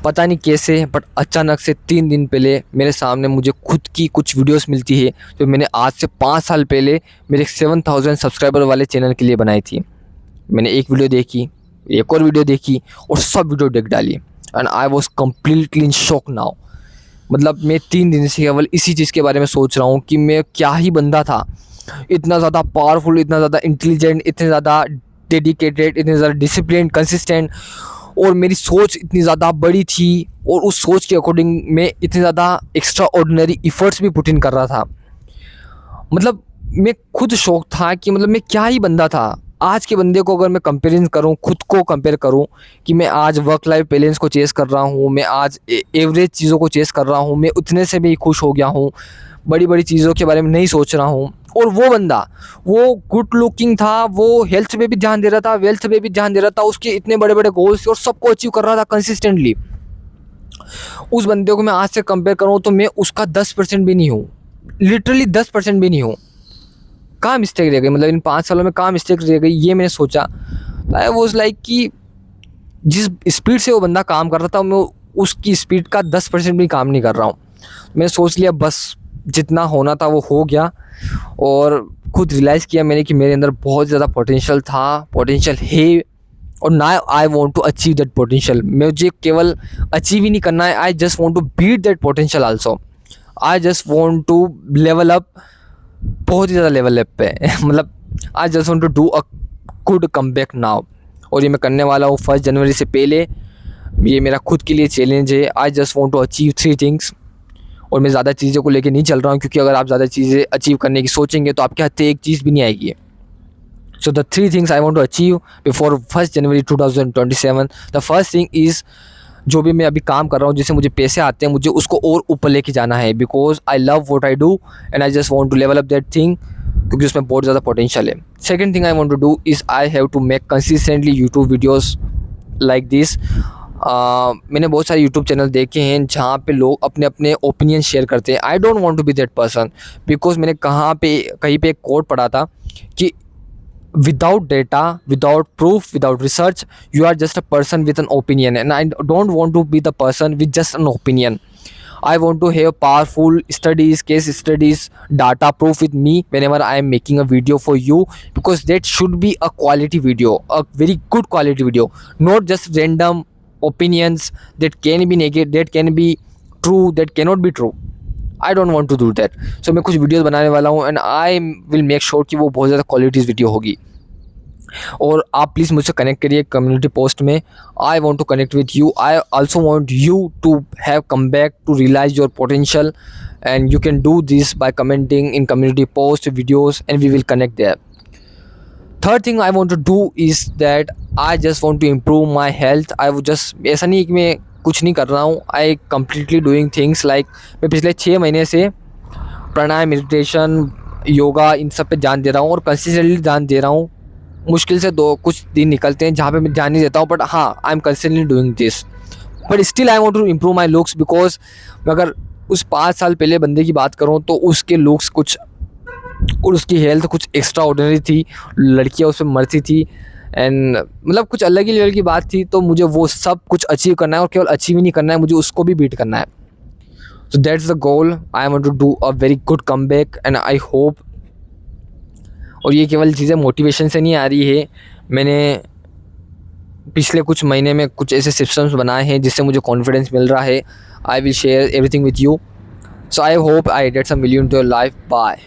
पता नहीं कैसे बट अचानक से 3 दिन पहले मेरे सामने मुझे खुद की कुछ वीडियोस मिलती है जो मैंने आज से 5 साल पहले मेरे 7000 सब्सक्राइबर वाले चैनल के लिए बनाई थी। मैंने एक वीडियो देखी, एक और वीडियो देखी और सब वीडियो देख डाली and I was completely in shock now. मतलब मैं 3 दिन से केवल इसी चीज़ के बारे में सोच रहा हूँ कि मैं क्या ही बंदा था, इतना ज़्यादा पावरफुल, इतना ज़्यादा इंटेलिजेंट, इतने ज़्यादा डेडिकेटेड, इतने ज़्यादा डिसिप्लिन, कंसिस्टेंट, और मेरी सोच इतनी ज़्यादा बड़ी थी और उस सोच के अकॉर्डिंग मैं इतने ज़्यादा एक्स्ट्रा ऑर्डिनरी इफ़र्ट्स भी पुट इन कर रहा था। मतलब मैं खुद शौक था कि मतलब मैं क्या ही बंदा था। आज के बंदे को अगर मैं कंपेरिजन करूं, खुद को कंपेयर करूं कि मैं आज वर्क लाइफ बैलेंस को चेस कर रहा हूं, मैं आज एवरेज चीज़ों को चेस कर रहा हूं, मैं उतने से भी खुश हो गया हूं, बड़ी बड़ी चीज़ों के बारे में नहीं सोच रहा हूं। और वो बंदा, वो गुड लुकिंग था, वो हेल्थ पे भी ध्यान दे रहा था, वेल्थ पे भी ध्यान दे रहा था, उसके इतने बड़े बड़े गोल्स थे और सबको अचीव कर रहा था कंसिस्टेंटली। उस बंदे को मैं आज से कंपेयर करूँ तो मैं उसका 10% भी नहीं हूँ, लिटरली 10% भी नहीं हूँ। कहाँ मिस्टेक रह गई, मतलब इन 5 सालों में कहाँ मिस्टेक रह गई, ये मैंने सोचा। आई वॉज लाइक कि जिस स्पीड से वो बंदा काम कर रहा था मैं उसकी स्पीड का 10% भी काम नहीं कर रहा हूँ। मैंने सोच लिया बस जितना होना था वो हो गया, और खुद रियलाइज़ किया मैंने कि मेरे अंदर बहुत ज़्यादा पोटेंशियल था, पोटेंशियल है, और ना I want to achieve that potential. मुझे केवल अचीव ही नहीं करना है, I just want to beat that potential also. I just want to level up, बहुत ही ज़्यादा लेवल अप पे मतलब I just want to do a good comeback now. और ये मैं करने वाला हूँ 1 जनवरी से पहले। ये मेरा खुद के लिए चैलेंज है। I just want to achieve 3 things. और मैं ज़्यादा चीज़ों को लेके नहीं चल रहा हूँ, क्योंकि अगर आप ज़्यादा चीज़ें अचीव करने की सोचेंगे तो आपके हाथ से एक चीज़ भी नहीं आएगी। So the 3 things I want to achieve before 1st January 2027. The first thing is, जो भी मैं अभी काम कर रहा हूँ जिससे मुझे पैसे आते हैं, मुझे उसको और ऊपर लेके जाना है, because I love what I do and I just want to level up that thing, क्योंकि उसमें बहुत ज़्यादा पोटेंशियल है। Second thing I want to do is I have to make consistently YouTube videos like this. मैंने बहुत सारे YouTube channel देखे हैं जहाँ पे लोग अपने अपने ओपिनियन शेयर करते हैं। I don't want to be that person, because मैंने कहीं पे एक कोट पढ़ा था कि without data, without proof, without research, you are just a person with an opinion, and I don't want to be the person with just an opinion. I want to have powerful studies, case studies, data proof with me whenever I am making a video for you, because that should be a quality video, a very good quality video, not just random opinions that can be negative, that can be true, that cannot be true. I don't want to do that. So मैं कुछ videos बनाने वाला हूँ and I will make sure कि वो बहुत ज़्यादा qualities video होगी। और आप प्लीज़ मुझसे कनेक्ट करिए कम्युनिटी पोस्ट में। I want to connect with you. I also want you to have come back to realize your potential, and you can do this by commenting in community post videos and we will connect there. Third thing I want to do is that I just want to improve my health. I वो just, ऐसा नहीं है कि मैं कुछ नहीं कर रहा हूँ, I completely doing things like मैं पिछले 6 महीने से प्राणायाम, मेडिटेशन, योगा, इन सब पे ध्यान दे रहा हूँ और कंसिस्टेंटली ध्यान दे रहा हूँ। मुश्किल से कुछ दिन निकलते हैं जहाँ पे मैं ध्यान नहीं देता हूँ, बट हाँ I am consistently doing this, but still I want to improve my looks, because अगर उस 5 साल पहले बंदे की बात करूँ तो उसके लुक्स कुछ और उसकी हेल्थ कुछ एक्स्ट्रा ऑर्डिनरी थी, लड़कियाँ उस पर मरती थी, एंड मतलब कुछ अलग ही लेवल की बात थी। तो मुझे वो सब कुछ अचीव करना है, और केवल अचीव ही नहीं करना है, मुझे उसको भी बीट करना है। So that's the goal. I want to do a very good comeback and I hope. और ये केवल चीज़ें मोटिवेशन से नहीं आ रही है, मैंने पिछले कुछ महीने में कुछ ऐसे सिस्टम्स बनाए हैं जिससे मुझे कॉन्फिडेंस मिल रहा है। I will share everything with you. So I hope I added some value into your life. Bye.